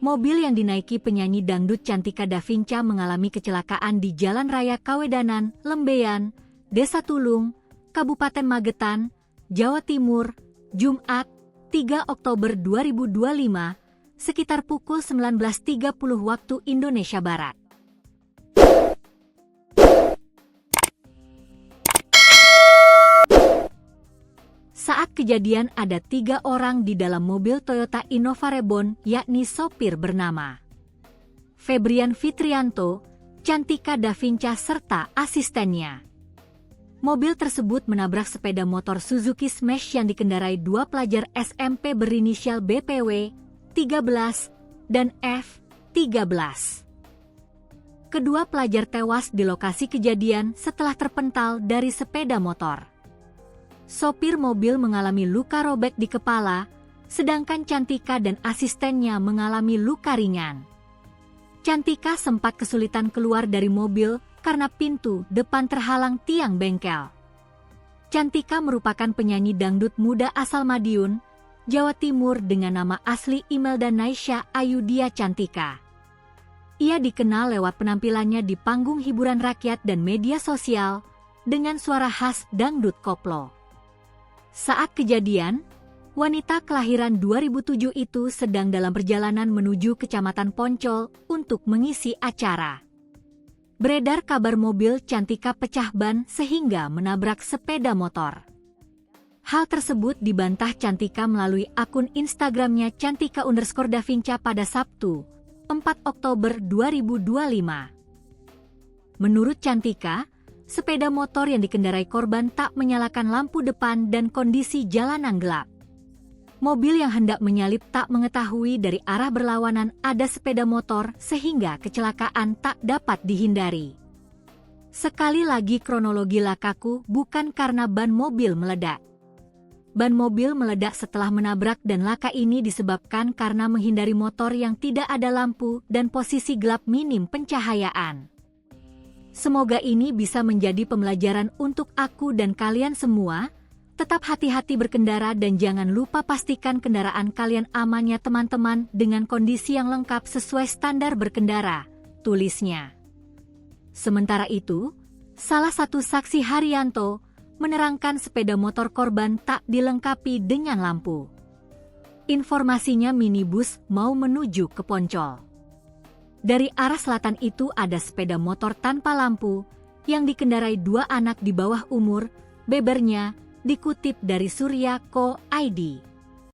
Mobil yang dinaiki penyanyi dangdut Cantika Davinca mengalami kecelakaan di Jalan Raya Kawedanan, Lembeyan, Desa Tulung, Kabupaten Magetan, Jawa Timur, Jumat, 3 Oktober 2025, sekitar pukul 19.30 waktu Indonesia Barat. Saat kejadian ada 3 orang di dalam mobil Toyota Innova Reborn, yakni sopir bernama Febrian Fitrianto, Cantika Davinca serta asistennya. Mobil tersebut menabrak sepeda motor Suzuki Smash yang dikendarai 2 pelajar SMP berinisial BPW, 13, dan F, 13. Kedua pelajar tewas di lokasi kejadian setelah terpental dari sepeda motor. Sopir mobil mengalami luka robek di kepala, sedangkan Cantika dan asistennya mengalami luka ringan. Cantika sempat kesulitan keluar dari mobil karena pintu depan terhalang tiang bengkel. Cantika merupakan penyanyi dangdut muda asal Madiun, Jawa Timur dengan nama asli Imelda Naisha Ayudia Cantika. Ia dikenal lewat penampilannya di panggung hiburan rakyat dan media sosial dengan suara khas dangdut koplo. Saat kejadian, wanita kelahiran 2007 itu sedang dalam perjalanan menuju Kecamatan Poncol untuk mengisi acara. Beredar kabar mobil Cantika pecah ban sehingga menabrak sepeda motor. Hal tersebut dibantah Cantika melalui akun Instagramnya Cantika_Davinca pada Sabtu, 4 Oktober 2025. Menurut Cantika, sepeda motor yang dikendarai korban tak menyalakan lampu depan dan kondisi jalanan gelap. Mobil yang hendak menyalip tak mengetahui dari arah berlawanan ada sepeda motor sehingga kecelakaan tak dapat dihindari. Sekali lagi kronologi lakaku bukan karena ban mobil meledak. Ban mobil meledak setelah menabrak dan laka ini disebabkan karena menghindari motor yang tidak ada lampu dan posisi gelap minim pencahayaan. Semoga ini bisa menjadi pembelajaran untuk aku dan kalian semua. Tetap hati-hati berkendara dan jangan lupa pastikan kendaraan kalian aman ya teman-teman dengan kondisi yang lengkap sesuai standar berkendara, tulisnya. Sementara itu, salah satu saksi Haryanto menerangkan sepeda motor korban tak dilengkapi dengan lampu. Informasinya minibus mau menuju ke Poncol. Dari arah selatan itu ada sepeda motor tanpa lampu yang dikendarai 2 anak di bawah umur, bebernya dikutip dari Surya.co.id.